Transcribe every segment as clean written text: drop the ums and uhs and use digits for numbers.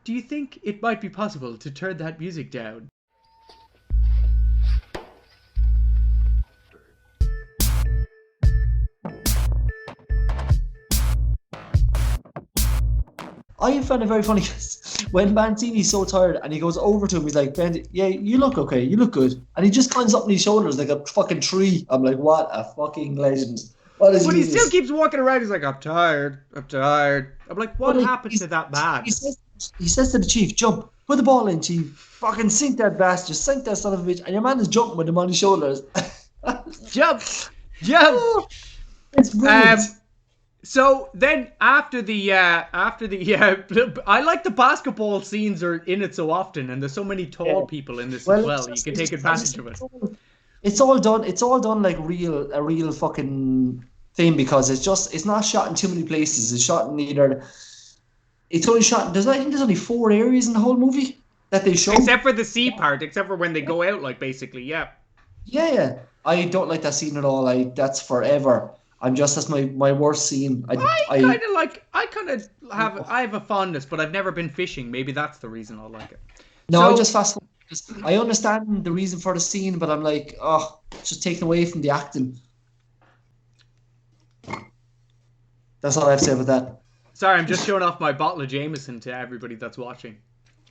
do you think it might be possible to turn that music down? I found it very funny when Mancini's so tired and he goes over to him. He's like, "Ben, yeah, you look okay. You look good." And he just climbs up on his shoulders like a fucking tree. I'm like, what a fucking legend. What is But he still this? keeps walking around. He's like, I'm tired. I'm like, what happened to that man? He says to the chief, "Jump, put the ball in, chief. Fucking sink that bastard, sink that son of a bitch." And your man is jumping with him on his shoulders. Jump. It's brilliant. So then after the I like the basketball scenes are in it so often, and there's so many tall people in this as well. You can take advantage of it. It's all done like a real fucking thing, because it's not shot in too many places. It's shot in it's only shot. I think there's only 4 areas in the whole movie that they show. Except for the sea part, except for when they go out, like basically, yeah. Yeah. I don't like that scene at all. That's forever. That's my worst scene. I have a fondness, but I've never been fishing. Maybe that's the reason I like it. No, I just fast forward. I understand the reason for the scene, but I'm like, it's just taken away from the acting. That's all I have to say about that. Sorry, I'm just showing off my bottle of Jameson to everybody that's watching.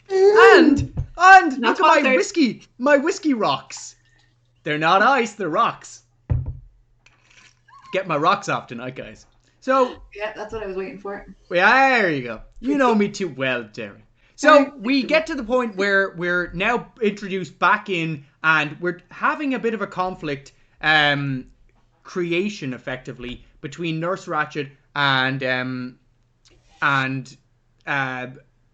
And look at my whiskey rocks. They're not ice, they're rocks. Get my rocks off tonight, guys. So yeah, that's what I was waiting for. Yeah, there you go. You know me too well, Darren. So we get to the point where we're now introduced back in, and we're having a bit of a conflict creation effectively between Nurse Ratched and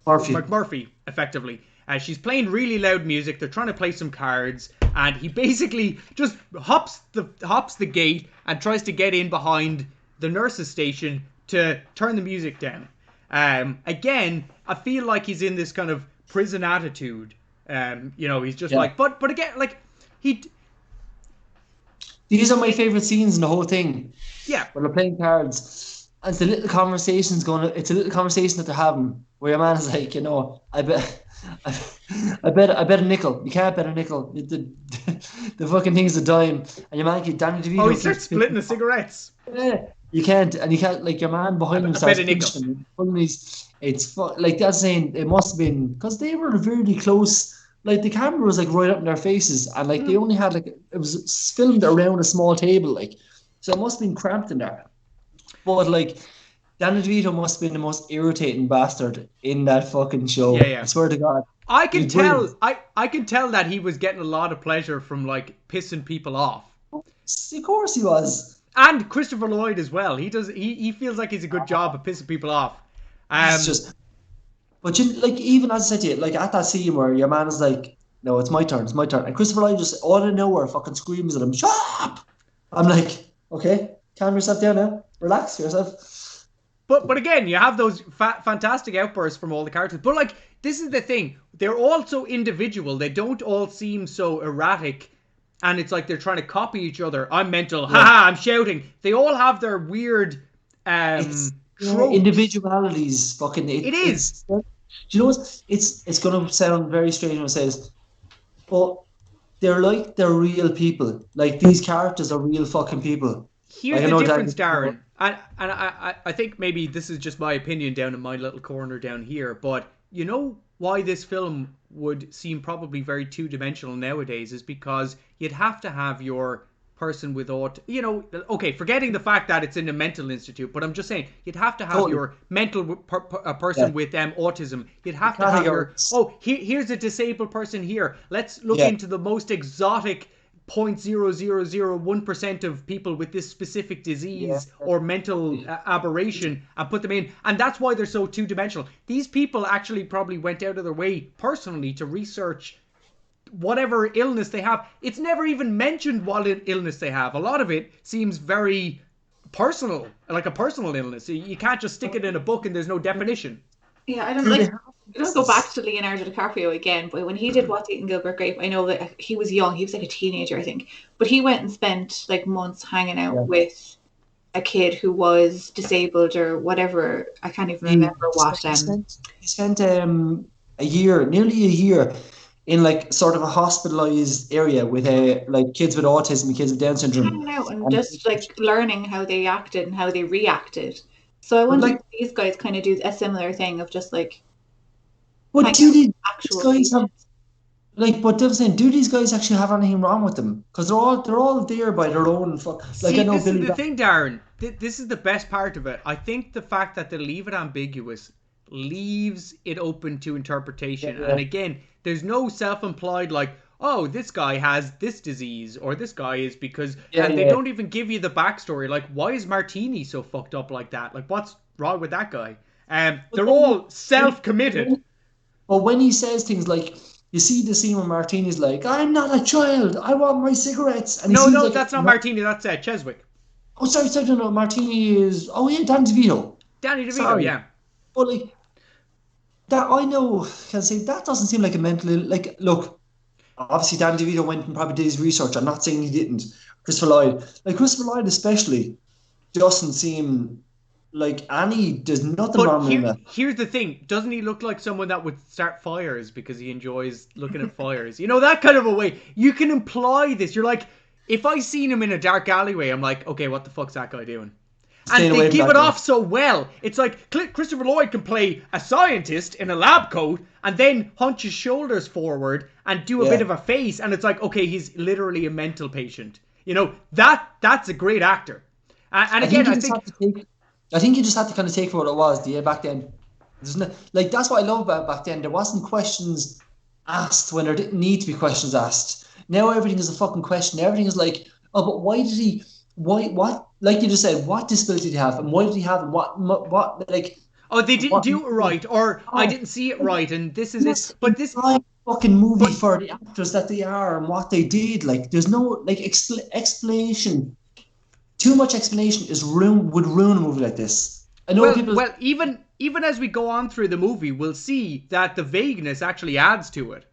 McMurphy effectively. She's playing really loud music. They're trying to play some cards, and he basically just hops the gate and tries to get in behind the nurse's station to turn the music down. Again, I feel like he's in this kind of prison attitude. He's just like, but again, like these are my favorite scenes in the whole thing. Yeah, when they're playing cards, and it's a little conversation that they're having where your man is like, I bet a nickel. You can't bet a nickel. The fucking thing's a dime, and your man keeps Danny DeVito. Oh, he starts splitting the cigarettes. Yeah, you can't like your man behind him starts pinching him. It's like that's saying it must have been because they were really close. Like the camera was like right up in their faces, and like they only had like it was filmed around a small table, like so it must have been cramped in there. But like Danny DeVito must have been the most irritating bastard in that fucking show. Yeah. I swear to God. I can tell that he was getting a lot of pleasure from like pissing people off. Of course he was. And Christopher Lloyd as well. He feels like he's a good job of pissing people off. But even as I said to you, like at that scene where your man is like, "No, it's my turn," and Christopher Lloyd just out of nowhere fucking screams at him, "Shut up!" I'm like, okay, calm yourself down now, relax yourself. But again, you have those fantastic outbursts from all the characters. But like, this is the thing. They're all so individual. They don't all seem so erratic. And it's like they're trying to copy each other. I'm mental. Haha, I'm shouting. They all have their weird individualities. Fucking it is. Do you know what? It's going to sound very strange when I say this. But they're real people. Like these characters are real fucking people. Here's the difference, Darren. And I think maybe this is just my opinion down in my little corner down here, but you know why this film would seem probably very two-dimensional nowadays is because you'd have to have your person with okay, forgetting the fact that it's in a mental institute, but I'm just saying you'd have to have your mental person with autism. You'd have to have here's a disabled person here. Let's look into the most exotic 0.0001% of people with this specific disease or mental aberration and put them in. And that's why they're so two-dimensional. These people actually probably went out of their way personally to research whatever illness they have. It's never even mentioned what illness they have. A lot of it seems very personal, like a personal illness. You can't just stick it in a book and there's no definition. Yeah, I don't like. Let's go back to Leonardo DiCaprio again. But when he did What's Eating Gilbert Grape, I know that he was young. He was like a teenager, I think. But he went and spent like months hanging out with a kid who was disabled or whatever. I can't even remember what. He spent nearly a year in like sort of a hospitalized area with like kids with autism and kids with Down syndrome. And just like learning how they acted and how they reacted. So I wonder if these guys kind of do a similar thing of just like. What do these guys have? Like, but they're saying, do these guys actually have anything wrong with them? Because they're all there by their own. See, this is the thing, Darren. This is the best part of it. I think the fact that they leave it ambiguous leaves it open to interpretation. Yeah. And again, there's no self-implied like, oh, this guy has this disease or this guy is because, and they don't even give you the backstory. Like, why is Martini so fucked up like that? Like, what's wrong with that guy? They're all self-committed. But when he says things like, you see the scene where Martini's like, I'm not a child, I want my cigarettes. And no, like, that's not Martini, that's Cheswick. Oh, sorry, no, Martini is, Danny DeVito. Danny DeVito, yeah. But like, that I know, can say that doesn't seem like a mental, like, look, obviously Danny DeVito went and probably did his research. I'm not saying he didn't. Christopher Lloyd especially doesn't seem like there's nothing wrong with that. Here's the thing. Doesn't he look like someone that would start fires because he enjoys looking at fires? You know, that kind of a way. You can imply this. You're like, if I seen him in a dark alleyway, I'm like, okay, what the fuck's that guy doing? And they give it off so well. It's like Christopher Lloyd can play a scientist in a lab coat and then hunch his shoulders forward and do a bit of a face. And it's like, okay, he's literally a mental patient. You know, that's a great actor. And again, I think you just had to kind of take for what it was back then. Like, that's what I love about back then. There wasn't questions asked when there didn't need to be questions asked. Now everything is a fucking question. Everything is like, oh, but why did he? What? Like you just said, what disability did he have, and why did he have, and what? Like, oh, they didn't do it right, or I didn't see it right, and this is it. But this fucking movie for the actors that they are and what they did. Like, there's no like explanation. Too much explanation would ruin a movie like this. I know well, even as we go on through the movie, we'll see that the vagueness actually adds to it.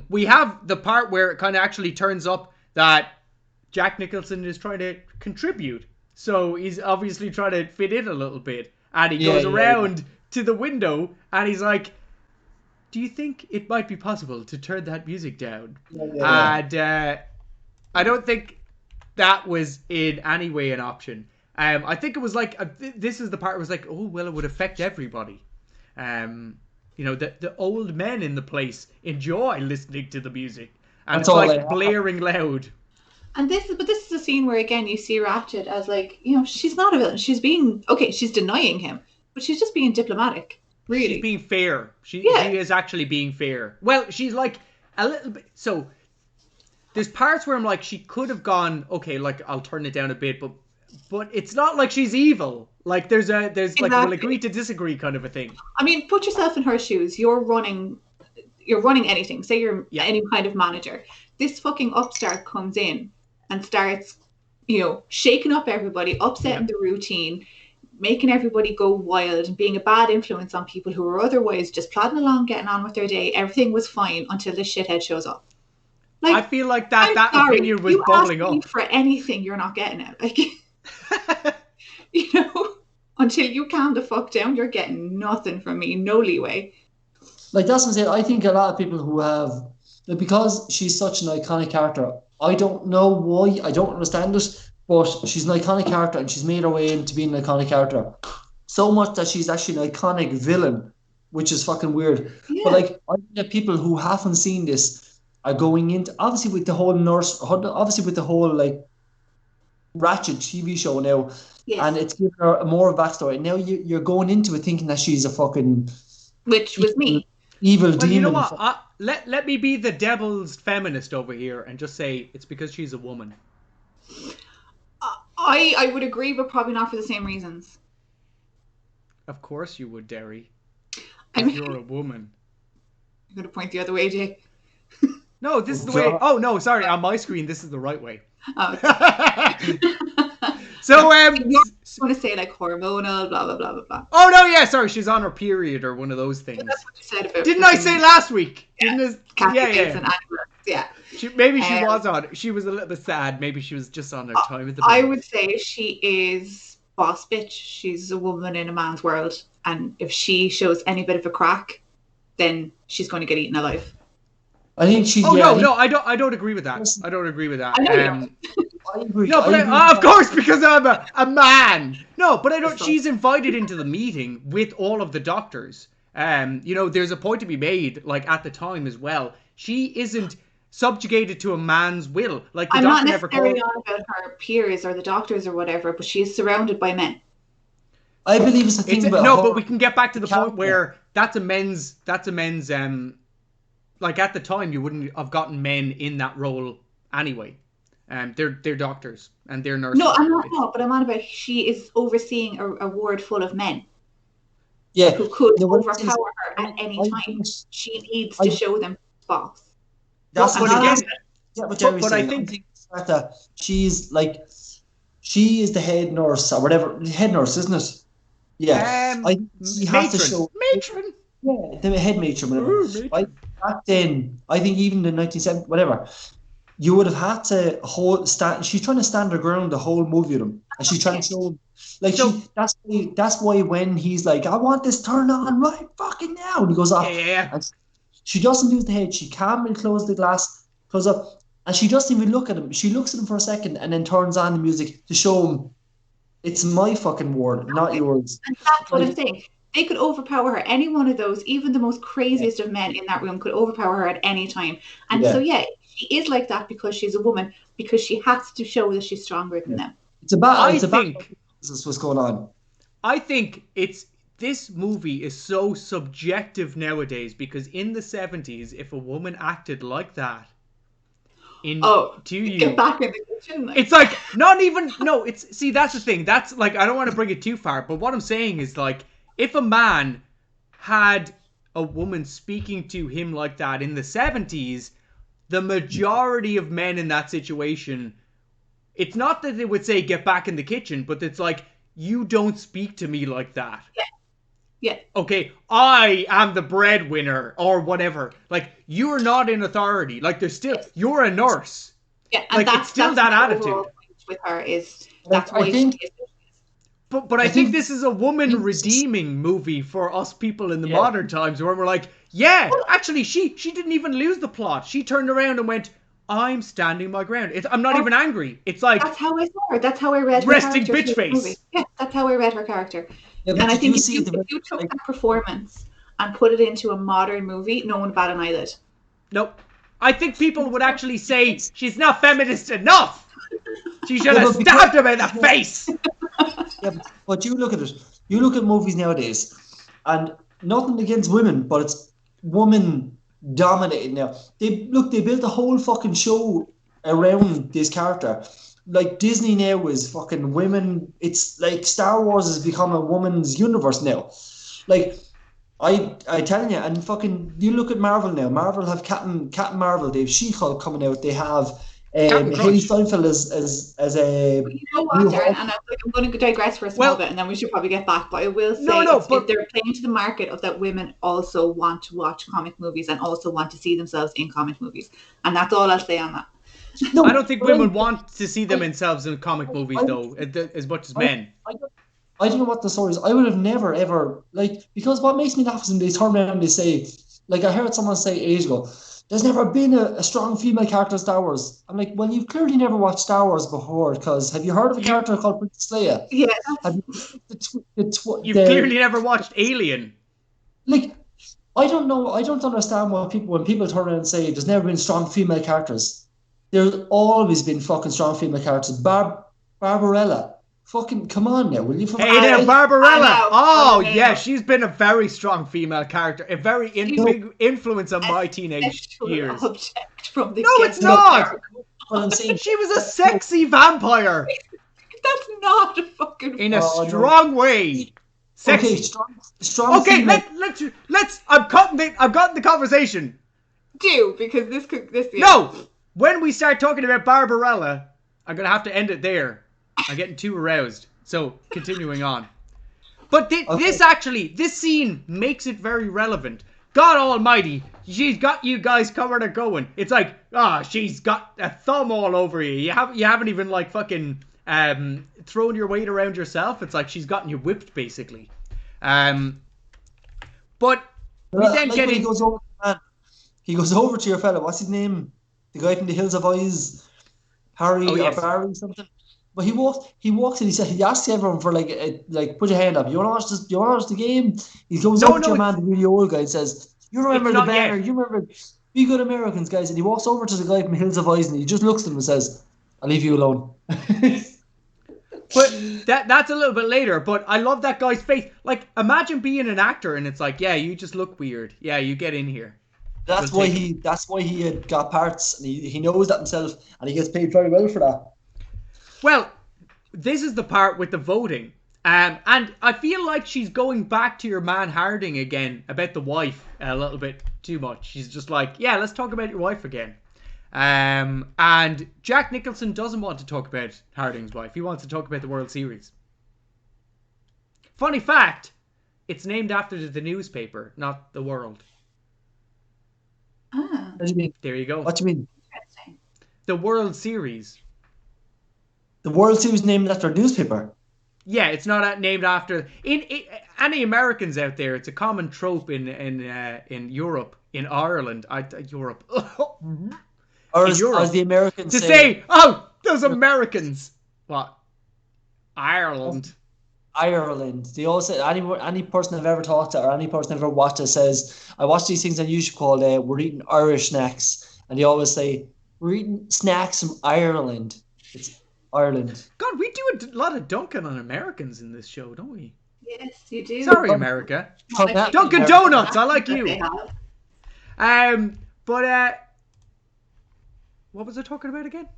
We have the part where it kind of actually turns up that Jack Nicholson is trying to contribute, so he's obviously trying to fit in a little bit, and he goes around to the window and he's like, "Do you think it might be possible to turn that music down?" And I don't think that was in any way an option. I think it was like, this is the part where it was like, oh, well, it would affect everybody. You know, the old men in the place enjoy listening to the music. And it's like blaring loud. And this is a scene where, again, you see Ratched as like, you know, she's not a villain. She's she's denying him, but she's just being diplomatic, really. She's being fair. She is actually being fair. Well, she's like a little bit, so there's parts where I'm like, she could have gone, okay, like, I'll turn it down a bit, but it's not like she's evil. Like, there's exactly. Like, we'll agree to disagree kind of a thing. I mean, put yourself in her shoes. You're running anything. Say you're any kind of manager. This fucking upstart comes in and starts, you know, shaking up everybody, upsetting the routine, making everybody go wild, and being a bad influence on people who are otherwise just plodding along, getting on with their day. Everything was fine until this shithead shows up. Like, I feel like that opinion was bubbling up. You ask me for anything, you're not getting it. Like, you know, until you calm the fuck down, you're getting nothing from me. No leeway. Like, that's what I'm saying. I think a lot of people who have, like, because she's such an iconic character, I don't know why, I don't understand it, but she's an iconic character and she's made her way into being an iconic character. So much that she's actually an iconic villain, which is fucking weird. Yeah. But, like, I think that people who haven't seen this are going into, obviously with the whole like Ratched TV show now, and it's giving her more of a backstory. Now you're going into it thinking that she's a fucking, which was me, evil demon. You know what? Let me be the devil's feminist over here and just say it's because she's a woman. I would agree, but probably not for the same reasons. Of course you would, Derry. You're a woman. I'm going to point the other way, Jay. No, this is the way. Oh, no, sorry. On my screen, this is the right way. Oh, okay. So, you want to say, like, hormonal, blah, blah, blah, blah, blah. Oh, no, yeah, sorry. She's on her period or one of those things. Well, that's what you said about Didn't I say last week? Yeah. And yeah. Maybe she was on. She was a little bit sad. Maybe she was just on her time at the. I would say she is boss bitch. She's a woman in a man's world, and if she shows any bit of a crack, then she's going to get eaten alive. I think she's. No, I don't agree with that. I don't agree with that. I agree. No, but of course, because I'm a man. No, but I don't. She's invited into the meeting with all of the doctors. There's a point to be made, like at the time as well. She isn't subjugated to a man's will. Like the I'm doctor not never necessarily on about her peers or the doctors or whatever, but she is surrounded by men. I believe it's a thing about no, her. but we can get back to the point where that's a men's. Like at the time, you wouldn't have gotten men in that role anyway. They're doctors and they're nurses. No, I'm not. No, but I'm on about she is overseeing a ward full of men. Yeah, who could overpower her at any time. She needs to show them boss. That's what I think that she's like, she is the head nurse or whatever. Head nurse, isn't it? Yeah. She has to show matron. Yeah, the head matron, whatever. Back then, I think even in 1970, whatever, you would have had to stand. She's trying to stand her ground the whole movie with him, and she's trying to show him. Like that's why when he's like, I want this turned on right fucking now, and he goes off. Yeah. And she doesn't lose the head. She calmly closes the glass, close up, and she doesn't even look at him. She looks at him for a second and then turns on the music to show him it's my fucking word, not yours. And that's what I'm saying. They could overpower her. Any one of those, even the most craziest of men in that room, could overpower her at any time. And so she is like that because she's a woman, because she has to show that she's stronger than them. It's about what's going on. I think this movie is so subjective nowadays because in the 70s, if a woman acted like that, get back in the kitchen. It's like that's the thing. That's like, I don't want to bring it too far, but what I'm saying is like, if a man had a woman speaking to him like that in the 70s, the majority of men in that situation, it's not that they would say get back in the kitchen, but it's like, you don't speak to me like that. Yeah. Okay, I am the breadwinner or whatever. Like, you're not in authority. Like, you're a nurse. Yeah, and like, it's still that attitude. With her is that's why she is. But I think this is a woman redeeming movie for us people in the modern times, where we're like, actually, she didn't even lose the plot. She turned around and went, I'm standing my ground. I'm not even angry. It's like, that's how I saw her. That's how I read her resting character. Resting bitch face. Yeah, that's how I read her character. Yeah, and I think if you took that performance and put it into a modern movie, no one would bat an eyelid. Nope. I think people would actually say she's not feminist enough. She should have stabbed him in the face. Yeah, but you look at it. You look at movies nowadays, and nothing against women, but it's woman dominated now. They built a whole fucking show around this character. Like Disney now is fucking women. It's like Star Wars has become a woman's universe now. Like I tell you, and fucking you look at Marvel now. Marvel have Captain Marvel. They have She-Hulk coming out. They have Haley Steinfeld as a. You know what, Darren? And I'm going to digress for a small bit, and then we should probably get back. But I will say, but they're playing to the market of that women also want to watch comic movies and also want to see themselves in comic movies, and that's all I'll say on that. No, I don't think women want to see themselves in comic movies though, as much as men. I don't know what the story is. I would have never ever because what makes me laugh is when they turn around and they say, like I heard someone say ages ago, there's never been a strong female character in Star Wars. I'm like, well, you've clearly never watched Star Wars before, because have you heard of a character called Princess Leia? Yeah. You've clearly never watched Alien. Like, I don't know. I don't understand when people turn around and say there's never been strong female characters. There's always been fucking strong female characters. Barbarella. Fucking come on now, will you? Hey there, Barbarella. Oh yeah, she's been a very strong female character, a very big influence on my teenage years. From the no, it's not. Well, I'm saying she was a sexy vampire. That's not a fucking in a strong way. Sexy. Okay, strong. Okay, let's. I'm cutting the conversation. Because this. Yeah. No, when we start talking about Barbarella, I'm gonna have to end it there. I'm getting too aroused. So, continuing on. But this scene makes it very relevant. God almighty, she's got you guys covered or going. It's like, she's got a thumb all over you. You haven't even like fucking thrown your weight around yourself. It's like she's gotten you whipped basically. But we then like get in. He goes over to your fella. What's his name? The guy from the Hills of Eyes, Harry or Barry something. But he walks in. He asks everyone for like put your hand up. You want to watch this? You want to watch the game? He goes over to your man, the really old guy, and says, "You remember the banner? You remember? Be good Americans, guys." And he walks over to the guy from Hills of Eyes, and he just looks at him and says, "I'll leave you alone." But that's a little bit later. But I love that guy's face. Like, imagine being an actor, and it's like, yeah, you just look weird. Yeah, you get in here. That's why he had got parts, and he knows that himself, and he gets paid very well for that. Well, this is the part with the voting. And I feel like she's going back to your man Harding again about the wife a little bit too much. She's just like, yeah, let's talk about your wife again. And Jack Nicholson doesn't want to talk about Harding's wife. He wants to talk about the World Series. Funny fact, it's named after the newspaper, not the World. What do you mean? There you go. What do you mean? The World Series. The World Series named after a newspaper? Yeah, it's not named after... any Americans out there, it's a common trope in Europe, in Ireland. Europe. Or as the Americans to say, oh, those Americans. What? Ireland. Ireland. They all say, any person I've ever talked to or any person I've ever watched it says, I watch these things on YouTube called We're Eating Irish Snacks. And they always say, we're eating snacks from Ireland. It's Ireland. God, we do a lot of dunking on Americans in this show, don't we? Yes, you do. Sorry, America. Dunkin' Donuts, I like you. But what was I talking about again?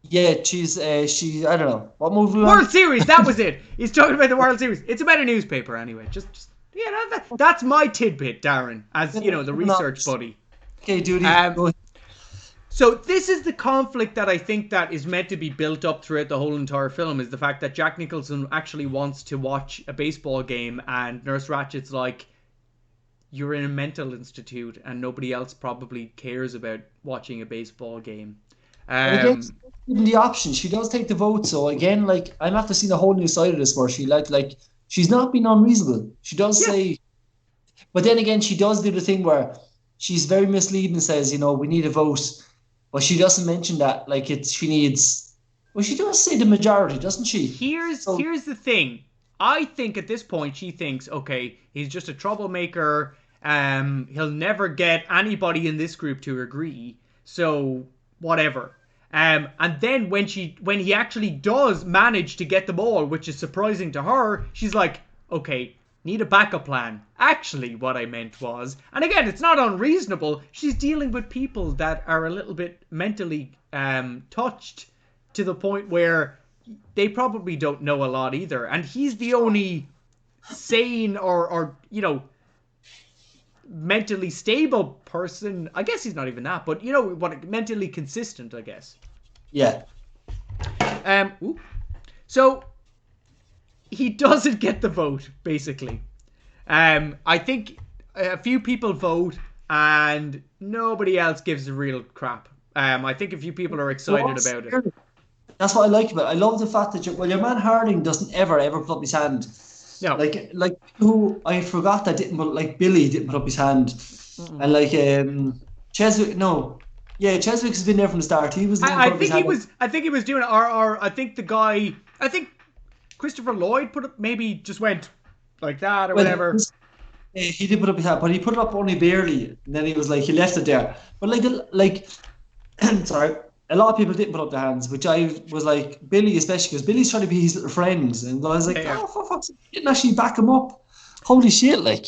Yeah, she I don't know. What movie? World Series, that was it. He's talking about the World Series. It's about a newspaper anyway. Just that's my tidbit, Darren, as the research buddy. Okay, dude. So this is the conflict that I think that is meant to be built up throughout the whole entire film, is the fact that Jack Nicholson actually wants to watch a baseball game and Nurse Ratchet's like, you're in a mental institute and nobody else probably cares about watching a baseball game. Given the option, she does take the vote. So again, like, I'm after seeing a whole new side of this where she like she's not being unreasonable. She does say, but then again, she does do the thing where she's very misleading and says, we need a vote. But she doesn't mention that, like, she needs... Well, she does say the majority, doesn't she? Here's the thing. I think at this point she thinks, okay, he's just a troublemaker. He'll never get anybody in this group to agree. So, whatever. And then when he actually does manage to get them all, which is surprising to her, she's like, okay, need a backup plan. Actually, what I meant was, and again, it's not unreasonable, she's dealing with people that are a little bit mentally touched to the point where they probably don't know a lot either. And he's the only sane or mentally stable person. I guess he's not even that, but mentally consistent, I guess. Yeah. So he doesn't get the vote, basically. I think a few people vote and nobody else gives a real crap. I think a few people are excited about it. That's what I like about it. I love the fact that your man Harding doesn't ever put up his hand. No. Like who I forgot that didn't put, like Billy didn't put up his hand. Mm-mm. And like Cheswick, no. Yeah, Cheswick's been there from the start. He was I think he was doing it, or I think the guy, Christopher Lloyd maybe just went like that or whatever. He did put up his hand, but he put it up only barely, and then he left it there. But sorry, a lot of people didn't put up their hands, which I was like, Billy especially, because Billy's trying to be his little friend, and I was like, for fuck's sake, he didn't actually back him up. Holy shit, like.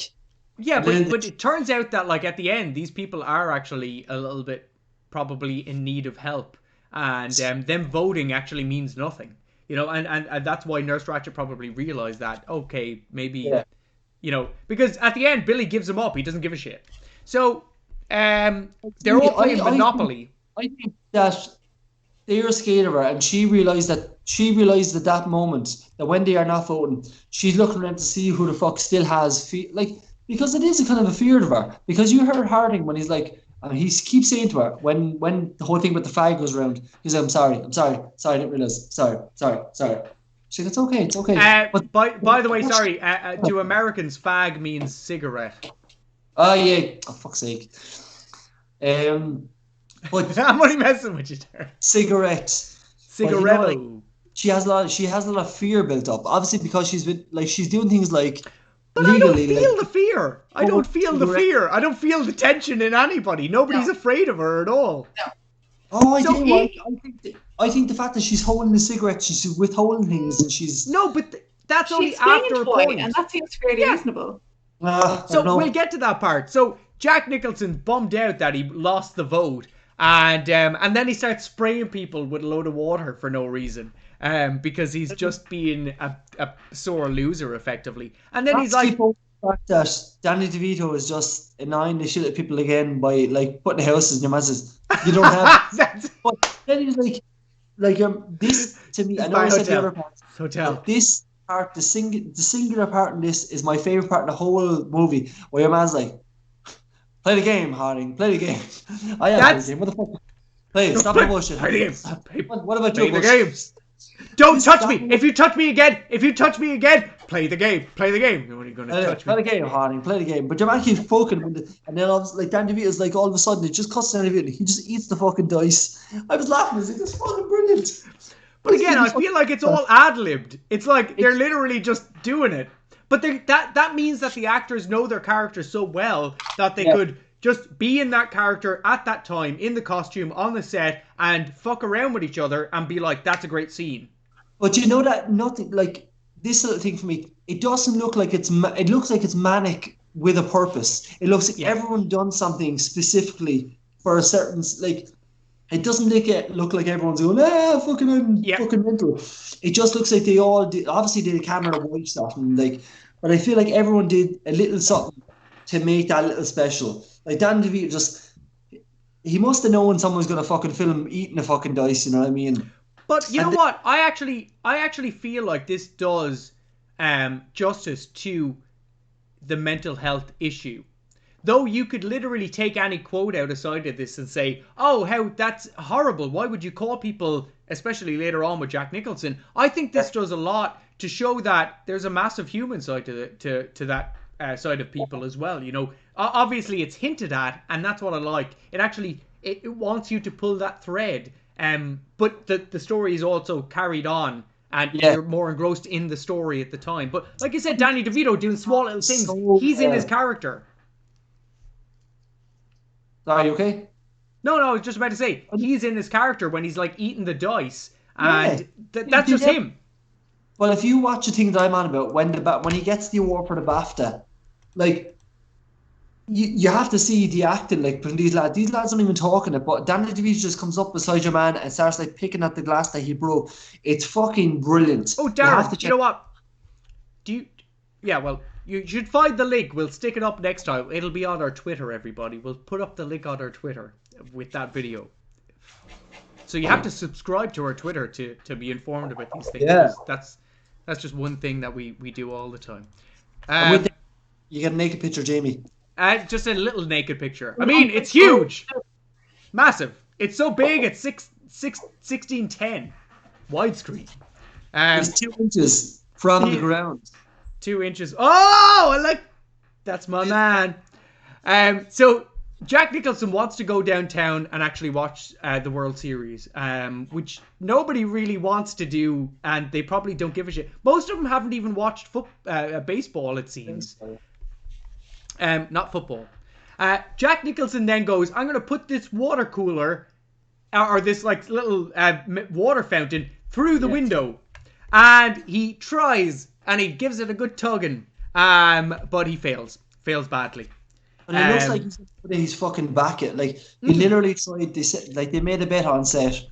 Yeah, but it turns out that like at the end, these people are actually a little bit probably in need of help, and them voting actually means nothing. And that's why Nurse Ratchet probably realized that, okay, maybe, because at the end, Billy gives him up. He doesn't give a shit. So, they're all playing Monopoly. I think that they're scared of her, and she realized at that moment that when they are not voting, she's looking around to see who the fuck still has feet. Like, because it is a kind of a fear of her. Because you heard Harding when he's like, he keeps saying to her when the whole thing with the flag goes around, he's like, I'm sorry, I didn't realize, sorry. She's like, it's okay. But by the way, sorry, to Americans, fag means cigarette. Oh yeah, oh fuck's sake. But I'm only messing with you there. Cigarette. She has a lot of fear built up. Obviously, because she's doing things like. But legally, I don't feel the fear. I don't feel the fear. I don't feel the tension in anybody. Nobody's afraid of her at all. No. Oh, I think the fact that she's holding the cigarette, she's withholding things, and she's but that's only after a point, and that seems fairly reasonable. So we'll get to that part. So Jack Nicholson bummed out that he lost the vote, and then he starts spraying people with a load of water for no reason. Because he's just being a sore loser, effectively. And then he's like... the fact that Danny DeVito is just annoying the shit at people again by, like, putting houses in your masses. You don't have... But then he's like, this, to me, I know I said the other part. Hotel. This part, the singular part in this is my favourite part in the whole movie, where your man's like, play the game, Harding, play the game. I am playing the game. What the fuck? Play, stop the bullshit. Play the game. What about you? Play the games. Don't touch me! If you touch me again, play the game. Play the game. You're only going to touch me. Play the game, Harding. Play the game. But your man keeps poking, and then like Dan DeVito's like all of a sudden it just cuts Dan DeVito. He just eats the fucking dice. I was laughing. I was like, that's fucking brilliant. But again, I feel like it's all ad-libbed. It's like they're literally just doing it. But that means that the actors know their characters so well that they could just be in that character at that time, in the costume, on the set, and fuck around with each other and be like, that's a great scene. But you know that nothing, like, this little thing for me, it doesn't look like it looks like it's manic with a purpose. It looks like everyone done something specifically for a certain, like, it doesn't look like everyone's going, fucking mental. It just looks like they all did, obviously did a camera white stuff, and like, but I feel like everyone did a little something to make that little special. Like Dan DeVito he must have known when someone's gonna fucking film eating a fucking dice, you know what I mean? But you know what? I actually feel like this does justice to the mental health issue. Though you could literally take any quote out aside of this and say, oh, how that's horrible. Why would you call people, especially later on with Jack Nicholson? I think this does a lot to show that there's a massive human side to that side of people as well. You know, obviously it's hinted at, and that's what I like. It wants you to pull that thread. But the story is also carried on, and you're more engrossed in the story at the time. But like you said, Danny DeVito doing small little things. He's in his character. Are you okay? No, I was just about to say, he's in his character when he's like eating the dice, and that's just him. Well, if you watch the thing that I'm on about, when he gets the award for the BAFTA, like, you have to see the acting, like, from these lads. These lads aren't even talking it, but Danny DeVito just comes up beside your man and starts, like, picking at the glass that he broke. It's fucking brilliant. Oh, Darren, you know what? You should find the link. We'll stick it up next time. It'll be on our Twitter, everybody. We'll put up the link on our Twitter with that video. So you have to subscribe to our Twitter to be informed about these things. Yeah. That's just one thing that we do all the time. You get a naked picture, Jamie. Just a little naked picture. I mean, it's huge. Massive. It's so big, it's 16:10. Widescreen. It's 2 inches from the ground. 2 inches. Oh, that's my man. So Jack Nicholson wants to go downtown and actually watch the World Series, which nobody really wants to do, and they probably don't give a shit. Most of them haven't even watched baseball, it seems. Not football. Jack Nicholson then goes, I'm going to put this water cooler, or this like little water fountain, through the window. And he tries, and he gives it a good tugging, but he fails badly. And it looks like he's putting his fucking back it. Like, he literally tried, they made a bet on set.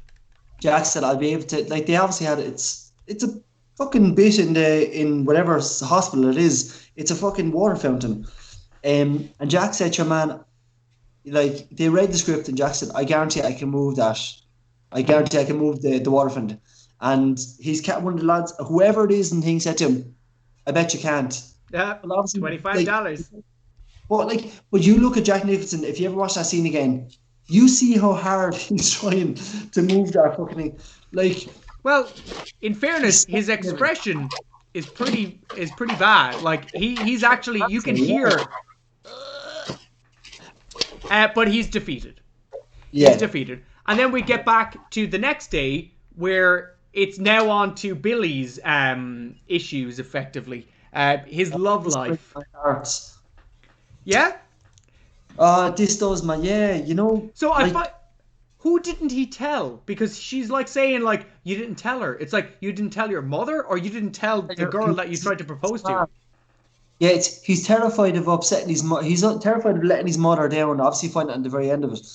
Jack said, I'll be able to, like, they obviously had, it's a fucking bit in whatever hospital it is. It's a fucking water fountain. And Jack said to your man, like, they read the script, and Jack said, I guarantee I can move that. I guarantee I can move the water fountain. And he's one of the lads, whoever it is, and thing said to him, I bet you can't. Yeah, well, $25. But you look at Jack Nicholson. If you ever watch that scene again, you see how hard he's trying to move that fucking thing. Like, well, in fairness, his expression is pretty bad. Like he's actually, you can hear, but he's defeated. Yeah. He's defeated, and then we get back to the next day where it's now on to Billy's issues, effectively. His love life. Yeah. This does my you know. So who didn't he tell? Because she's like saying like, you didn't tell her. It's like, you didn't tell your mother, or you didn't tell the girl that you tried to propose to. Yeah, he's terrified of upsetting his mother. He's terrified of letting his mother down. Obviously, find it at the very end of it.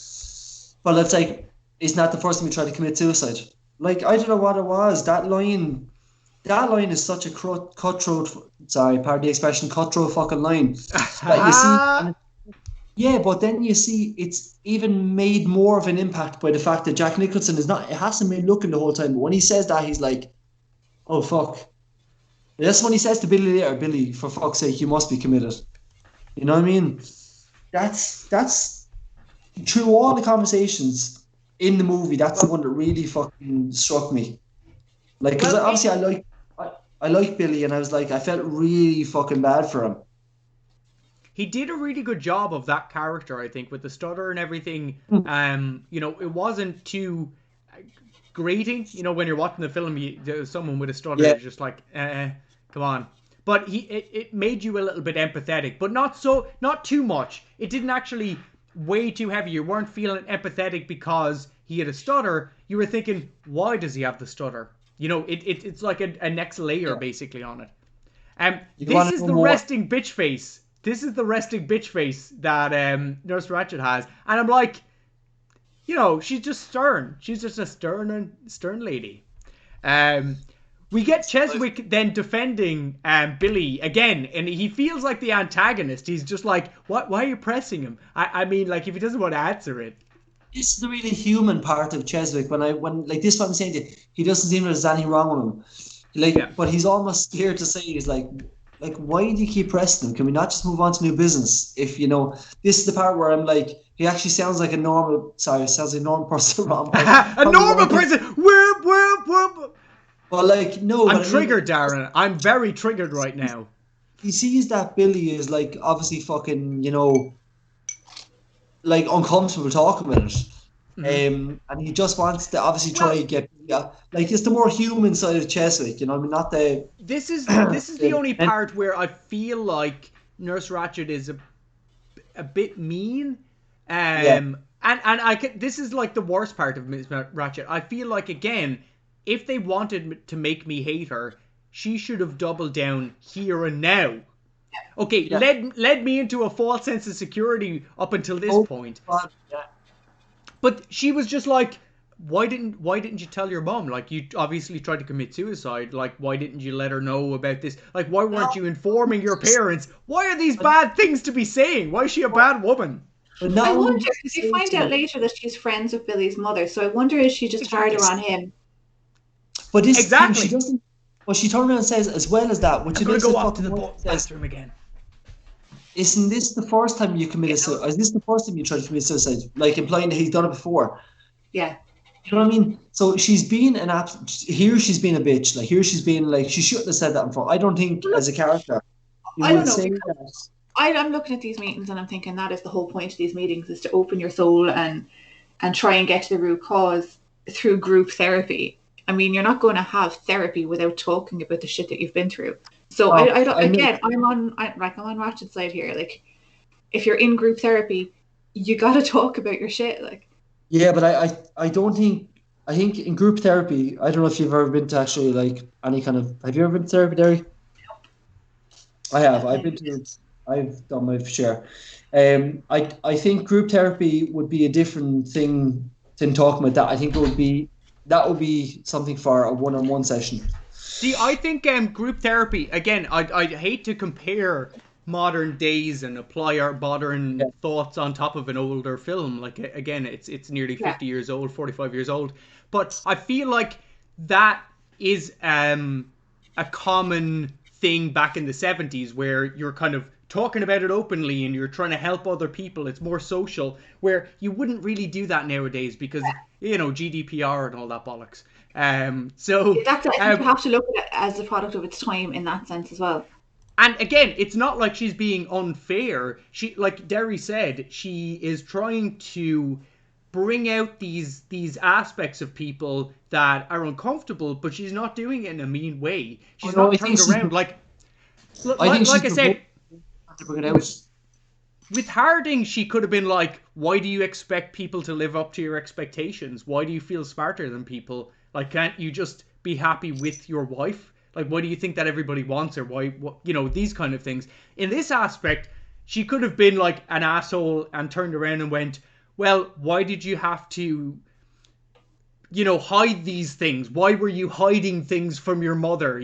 But it's like, it's not the first time he tried to commit suicide. Like, I don't know what it was. That line is such a cutthroat. Sorry, pardon the expression, cutthroat fucking line. That you see. Yeah, but then you see it's even made more of an impact by the fact that Jack Nicholson it hasn't been looking the whole time. But when he says that, he's like, oh, fuck. That's when he says to Billy later, Billy, for fuck's sake, you must be committed. You know what I mean? That's through all the conversations in the movie, that's the one that really fucking struck me. Like, because obviously I like Billy, and I was like, I felt really fucking bad for him. He did a really good job of that character, I think, with the stutter and everything. You know, it wasn't too grating. You know, when you're watching the film, someone with a stutter is just like, come on. But it made you a little bit empathetic, but not too much. It didn't actually way too heavy. You weren't feeling empathetic because he had a stutter. You were thinking, why does he have the stutter? You know, it's like a next layer basically on it. This is the resting bitch face. This is the resting bitch face that Nurse Ratched has. And I'm like, you know, she's just stern. She's just a stern lady. We get Cheswick then defending Billy again, and he feels like the antagonist. He's just like, why are you pressing him? I mean, like, if he doesn't want to answer it. This is the really human part of Cheswick. When like this, what I'm saying to you, he doesn't seem there's anything wrong with him. But he's almost scared to say, he's like, why do you keep pressing him? Can we not just move on to new business? If, you know, this is the part where I'm like, he actually sounds like a normal person. A normal person! Whoop, whoop, whoop! But like, no. I'm triggered, Darren. I'm very triggered right now. He sees that Billy is like, obviously fucking, you know, like uncomfortable talking about it. And he just wants to obviously try to get, like, it's the more human side of Cheswick, you know. I mean, not the. This is the only part where I feel like Nurse Ratched is a bit mean, and this is like the worst part of Miss Ratched. I feel like, again, if they wanted to make me hate her, she should have doubled down here and now. Okay, led me into a false sense of security up until this point. God, yeah. But she was just like, why didn't you tell your mom? Like, you obviously tried to commit suicide. Like, why didn't you let her know about this? Like, why weren't you informing your parents? Why are these bad things to be saying? Why is she a bad woman? I wonder, because you find out later that she's friends with Billy's mother. So I wonder, is she just harder on him? But this exactly. She doesn't. Well, she turned around and says, as well as that, which I'm going to go off to the bathroom again. Isn't this the first time you committed suicide? Is this the first time you tried to commit suicide? Like, implying that he's done it before. Yeah. You know what I mean? So she's been she's been a bitch. Like, here she's been like, she shouldn't have said that before. I don't think as a character. I don't know. I'm looking at these meetings and I'm thinking that is the whole point of these meetings, is to open your soul and try and get to the root cause through group therapy. I mean, you're not going to have therapy without talking about the shit that you've been through. So I'm on Ratched's side here. Like, if you're in group therapy, you got to talk about your shit. Like, yeah, but I don't think. I think in group therapy, I don't know if you've ever been to actually like any kind of. Have you ever been to therapy, Derry? Nope. I have. I've been to it. I've done my share. I think group therapy would be a different thing than talking about that. I think that would be something for a one-on-one session. See, I think group therapy, again, I hate to compare modern days and apply our modern thoughts on top of an older film. Like, again, it's nearly 50 years old, 45 years old. But I feel like that is a common thing back in the 70s, where you're kind of talking about it openly and you're trying to help other people. It's more social, where you wouldn't really do that nowadays because, GDPR and all that bollocks. So exactly, I think you have to look at it as a product of its time in that sense as well. And again, it's not like she's being unfair. She, like Derry said, she is trying to bring out these aspects of people that are uncomfortable, but she's not doing it in a mean way. She's not turned around like I said. To bring it out. With Harding, she could have been like, why do you expect people to live up to your expectations? Why do you feel smarter than people? Like, can't you just be happy with your wife? Like, why do you think that everybody wants her? Why, these kind of things. In this aspect, she could have been like an asshole and turned around and went, well, why did you have to, hide these things? Why were you hiding things from your mother?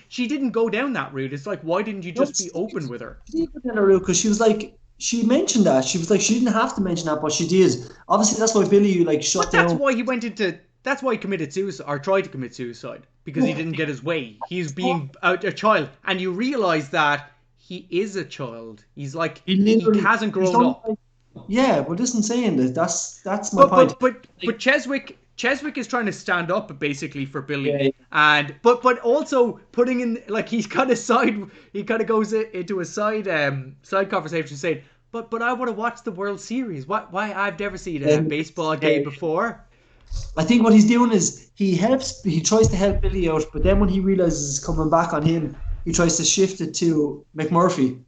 She didn't go down that route. It's like, why didn't you just be open with her? She went down that route because she was like, she mentioned that. She was like, she didn't have to mention that, but she did. Obviously, that's why Billy shut down. That's why he committed suicide, or tried to commit suicide, because he didn't get his way. He's being a child, and you realise that he is a child. He's like, he hasn't grown up. Yeah, but isn't saying that. That's my point. But Cheswick is trying to stand up basically for Billy, and but also putting in, like, he kind of goes into a side conversation saying, but I want to watch the World Series. Why I've never seen a baseball game before. I think what he's doing is he tries to help Billy out, but then when he realizes it's coming back on him, he tries to shift it to McMurphy.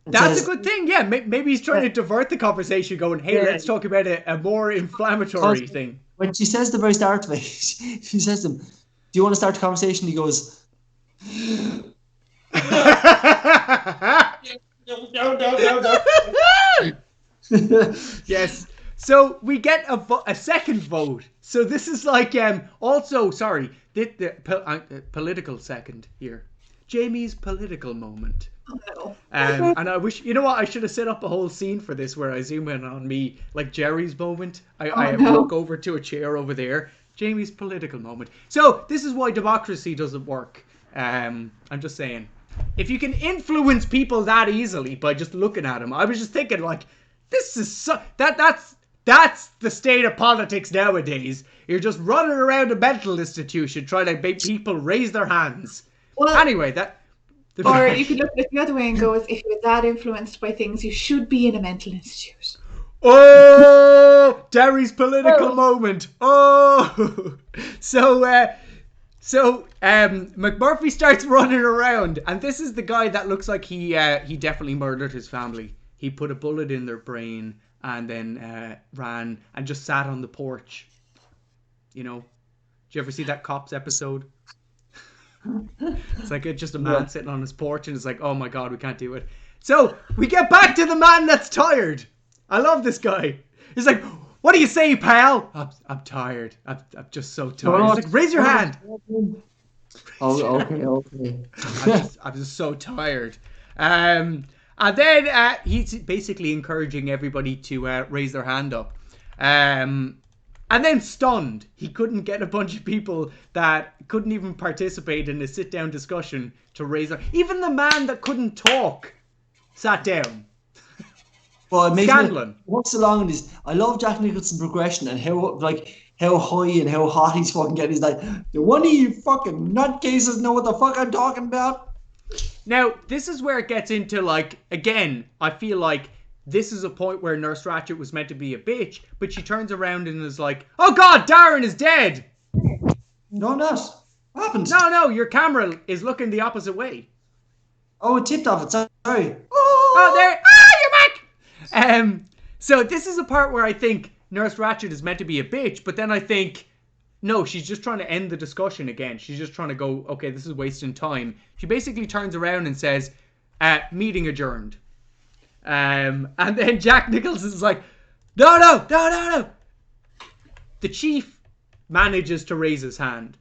That's a good thing, yeah. Maybe he's trying to divert the conversation, going, hey, let's talk about a more inflammatory thing. When she says the very start of it, she says to him, do you want to start the conversation? He goes, no. Yes. So we get a second vote. So this is like, also, sorry, the political second here. Jamie's political moment. And I wish, I should have set up a whole scene for this where I zoom in on me, like Jerry's moment. I walk over to a chair over there. Jamie's political moment. So this is why democracy doesn't work. I'm just saying, if you can influence people that easily by just looking at them, I was just thinking, like, this is that's the state of politics nowadays. You're just running around a mental institution trying to make people raise their hands. Well, anyway, or you could look at it the other way and go, if you're that influenced by things, you should be in a mental institute. Oh, Derry's political moment. Oh, so McMurphy starts running around, and this is the guy that looks like he definitely murdered his family. He put a bullet in their brain and then ran and just sat on the porch. Did you ever see that Cops episode? It's like just a man sitting on his porch and it's like, oh my god, we can't do it. So we get back to the man that's tired. I love this guy. He's like, what do you say, pal? I'm tired. I'm just so tired. He's like, raise your hand. Oh, okay. I'm just so tired. And then he's basically encouraging everybody to raise their hand up. And then stunned, he couldn't get a bunch of people that couldn't even participate in a sit-down discussion to raise their... Even the man that couldn't talk sat down. Well, it makes me... What's along this? I love Jack Nicholson's progression and how high and how hot he's fucking getting. He's like, do one of you fucking nutcases know what the fuck I'm talking about? Now, this is where it gets into, like, again, I feel like this is a point where Nurse Ratched was meant to be a bitch, but she turns around and is like, oh god, Darren is dead! No, not. What happened? No, your camera is looking the opposite way. Oh, it tipped off it, sorry. Oh, there! Ah, you're back! So this is a part where I think Nurse Ratched is meant to be a bitch, but then I think, no, she's just trying to end the discussion again. She's just trying to go, okay, this is wasting time. She basically turns around and says, meeting adjourned. And then Jack Nicholson is like, no. The chief manages to raise his hand.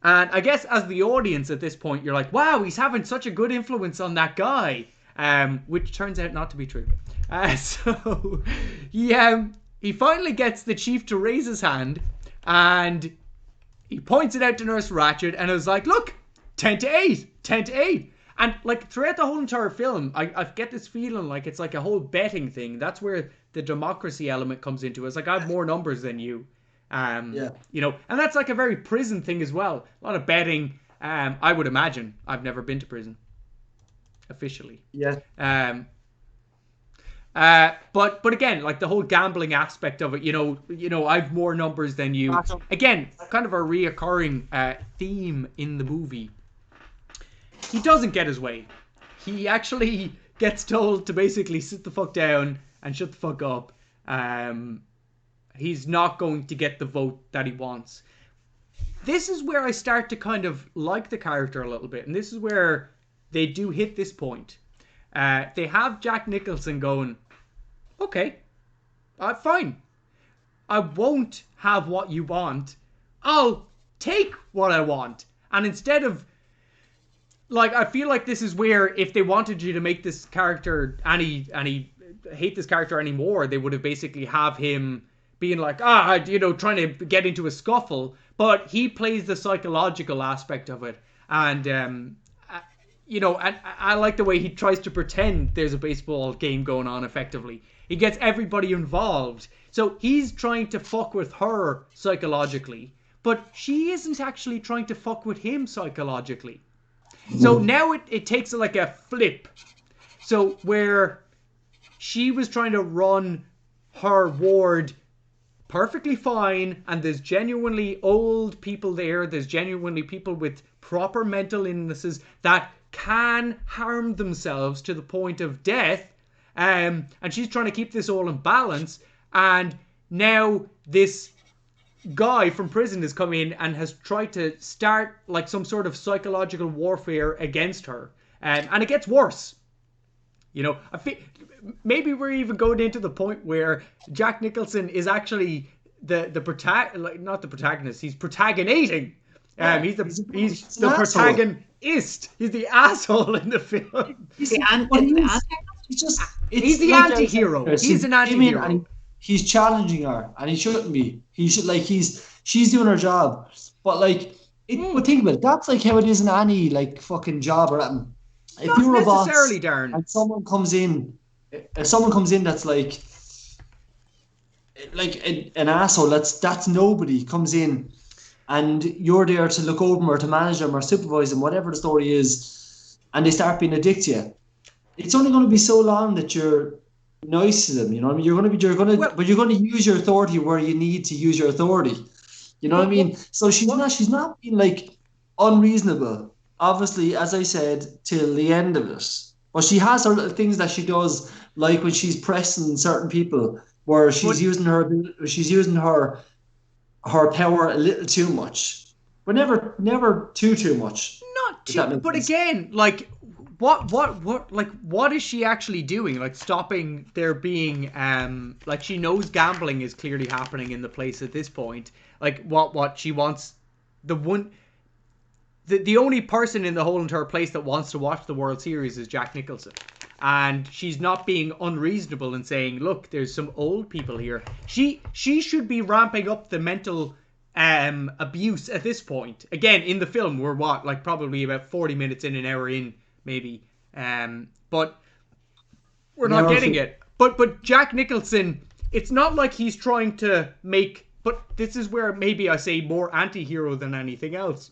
And I guess as the audience at this point, you're like, wow, he's having such a good influence on that guy. Which turns out not to be true. So he finally gets the chief to raise his hand. And he points it out to Nurse Ratched and is like, look, 10 to 8. And like throughout the whole entire film, I get this feeling like it's like a whole betting thing. That's where the democracy element comes into it. It's like, I have more numbers than you. You know, and that's like a very prison thing as well. A lot of betting. I would imagine. I've never been to prison officially. Yeah. But again, like the whole gambling aspect of it, you know, I've more numbers than you. Again, kind of a reoccurring theme in the movie. He doesn't get his way. He actually gets told to basically sit the fuck down and shut the fuck up. He's not going to get the vote that he wants. This is where I start to kind of like the character a little bit, and this is where they do hit this point. They have Jack Nicholson going, okay, fine. I won't have what you want. I'll take what I want. And instead of, like, I feel like this is where if they wanted you to make this character hate this character anymore, they would have basically have him being like, you know, trying to get into a scuffle. But he plays the psychological aspect of it. And, you know, and I like the way he tries to pretend there's a baseball game going on effectively. He gets everybody involved. So he's trying to fuck with her psychologically. But she isn't actually trying to fuck with him psychologically. So now it takes like a flip. So where she was trying to run her ward perfectly fine, and there's genuinely old people there, there's genuinely people with proper mental illnesses that can harm themselves to the point of death, and she's trying to keep this all in balance, and now this guy from prison has come in and has tried to start like some sort of psychological warfare against her, and it gets worse. You know, I feel maybe we're even going into the point where Jack Nicholson is actually the protagonist. He's protaginating. He's the protagonist. He's the asshole in the film. He's the anti-hero. He's an anti-hero. He's challenging her, and he shouldn't be. She's doing her job, but like, but think about it. That's like how it is in any like fucking job or anything. If you're a boss, Darren, and someone comes in that's like an asshole, that's nobody comes in, and you're there to look over them or to manage them or supervise them, whatever the story is, and they start being a dick to you. It's only going to be so long that you're nice to them, you know what I mean? But you're going to use your authority where you need to use your authority. You know what I mean? So she's not being like unreasonable, obviously, as I said, till the end of it. But she has her little things that she does, like when she's pressing certain people, where she's using her power a little too much, but never too much. Not too, but sense. Again, like what is she actually doing? Like stopping there being like she knows gambling is clearly happening in the place at this point. Like what she wants, the only person in the whole entire place that wants to watch the World Series is Jack Nicholson. And she's not being unreasonable and saying, look, there's some old people here. She should be ramping up the mental abuse at this point. Again, in the film, we're probably about 40 minutes in, an hour in, maybe. But we're not getting it. But Jack Nicholson, it's not like he's trying to make... But this is where maybe I say more anti-hero than anything else.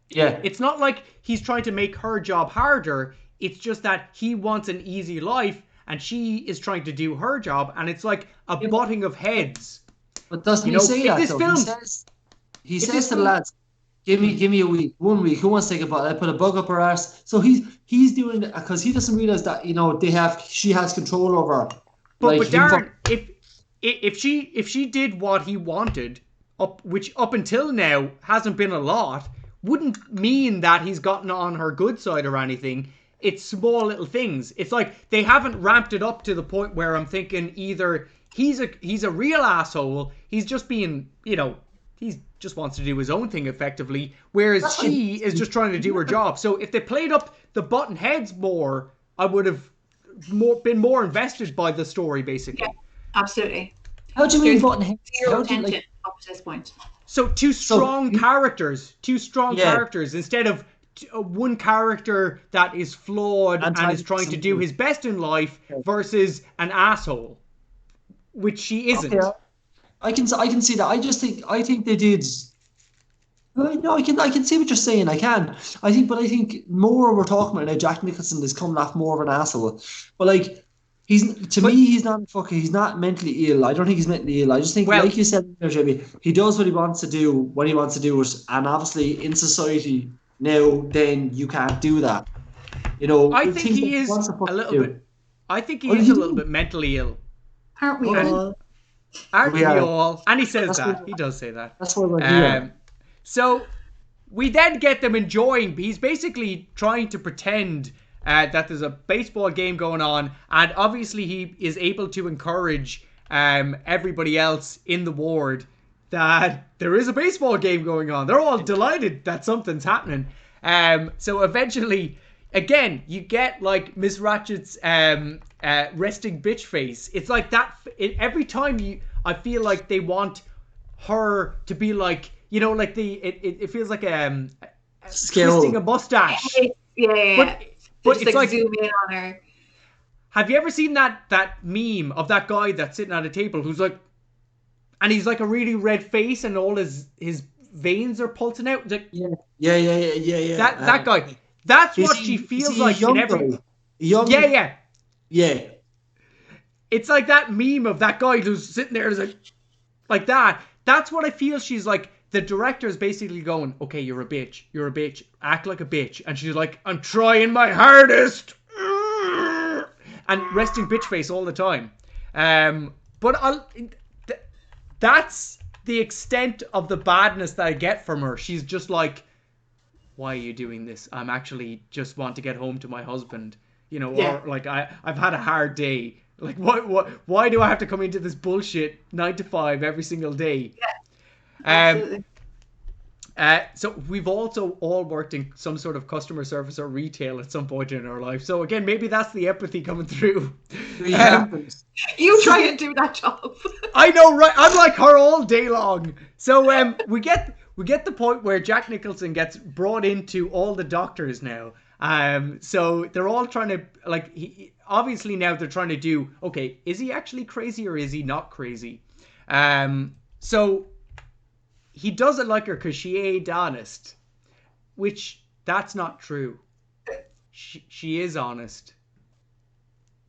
Yeah. It's not like he's trying to make her job harder. It's just that he wants an easy life and she is trying to do her job, and it's like a butting of heads. But doesn't he say that though? He says to the lads, give me a week, 1 week. Who wants to take a bottle? I put a bug up her ass. So he's doing it because he doesn't realize that, you know, she has control over her. But Darren, if she did what he wanted, which up until now hasn't been a lot, wouldn't mean that he's gotten on her good side or anything. It's small little things. It's like they haven't ramped it up to the point where I'm thinking either he's a real asshole, he's just being, you know, he just wants to do his own thing effectively, whereas she is just trying to do her job. So if they played up the button heads more, I would have been more invested by the story, basically. Yeah, absolutely. How do you mean button heads? Zero tension up to this point. So two strong characters instead of one character that is flawed and is trying to do his best in life versus an asshole, which she isn't. Okay, I can see that. I think they did. No, I can see what you're saying. I think more we're talking about now. Jack Nicholson is coming off more of an asshole, but like he's not mentally ill. I don't think he's mentally ill. I just think, like you said, Jimmy, he does what he wants to do when he wants to do it, and obviously in society now, then you can't do that. You know, I think he is a little bit. I think he is a little bit mentally ill. Aren't we all? Aren't we all? And he says that. He does say that. That's why we're here. So we then get them enjoying. He's basically trying to pretend that there's a baseball game going on, and obviously he is able to encourage everybody else in the ward that there is a baseball game going on. They're all delighted that something's happening. So eventually, again, you get like Miss Ratchet's resting bitch face. It's like that every time I feel like they want her to be like, you know, like it feels like twisting a mustache. Yeah. But just it's like zoom in on her. Have you ever seen that meme of that guy that's sitting at a table who's like, and he's like a really red face and all his veins are pulsing out? Like, yeah. That guy. That's what she feels like in every. Yeah. It's like that meme of that guy who's sitting there like that. That's what I feel she's like. The director is basically going, okay, you're a bitch, act like a bitch. And she's like, I'm trying my hardest. And resting bitch face all the time. But that's the extent of the badness that I get from her. She's just like, why are you doing this? I'm actually just want to get home to my husband. You know, or like I've had a hard day. Like, why do I have to come into this bullshit 9 to 5 every single day? Yeah. Absolutely. So we've also all worked in some sort of customer service or retail at some point in our life. So again, maybe that's the empathy coming through. You try and do that job. I know, right? I'm like her all day long. So we get the point where Jack Nicholson gets brought into all the doctors now. So they're all trying to obviously now they're trying to do, okay, is he actually crazy or is he not crazy? So he doesn't like her because she ain't honest, which that's not true. She is honest.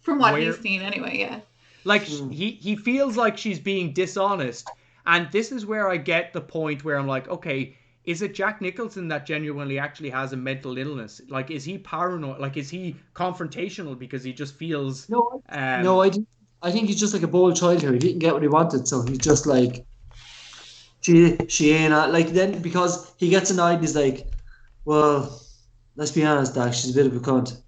From what he's seen anyway, yeah. Like, he feels like she's being dishonest. And this is where I get the point where I'm like, okay, is it Jack Nicholson that genuinely actually has a mental illness? Like, is he paranoid? Like, is he confrontational because he just feels... No, I think he's just like a bold child here. He didn't get what he wanted, so he's just like... She ain't like then because he gets annoyed and he's like, well, let's be honest, Doc, she's a bit of a cunt.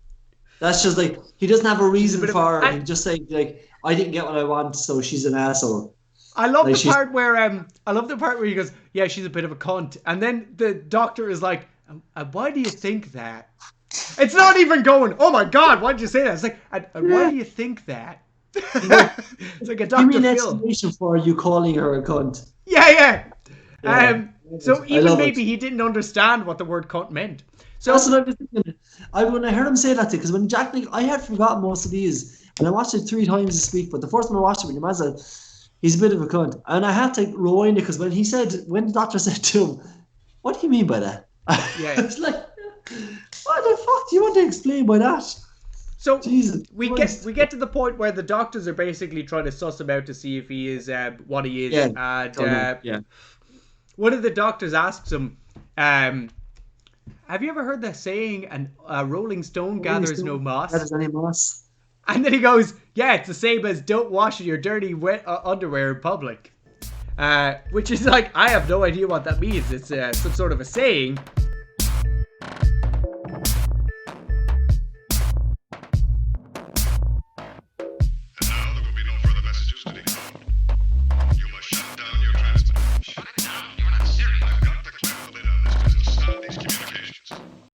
That's just like he doesn't have a reason for her. He just say like, I didn't get what I want, so she's an asshole. I love the part where he goes, yeah, she's a bit of a cunt, and then the doctor is like, why do you think that? It's not even going, oh my god, why did you say that? It's like, why do you think that? It's like a Dr. Phil. Give me an explanation for you calling her a cunt. Yeah. So even maybe he didn't understand what the word cunt meant. So that's what I was thinking. When I heard him say that, because when Jack Nicholson, I had forgotten most of these, and I watched it 3 times this week. But the first time I watched it, when your man said he's a bit of a cunt, and I had to rewind it because when the doctor said to him, "What do you mean by that?" Yeah, it's like, what the fuck do you want to explain by that? So we get to the point where the doctors are basically trying to suss him out to see if he is what he is. Yeah, and one of the doctors asks him, have you ever heard the saying, a rolling stone gathers no moss? Gathers any moss. And then he goes, yeah, it's the same as don't wash your dirty wet underwear in public. Which is like, I have no idea what that means. It's some sort of a saying.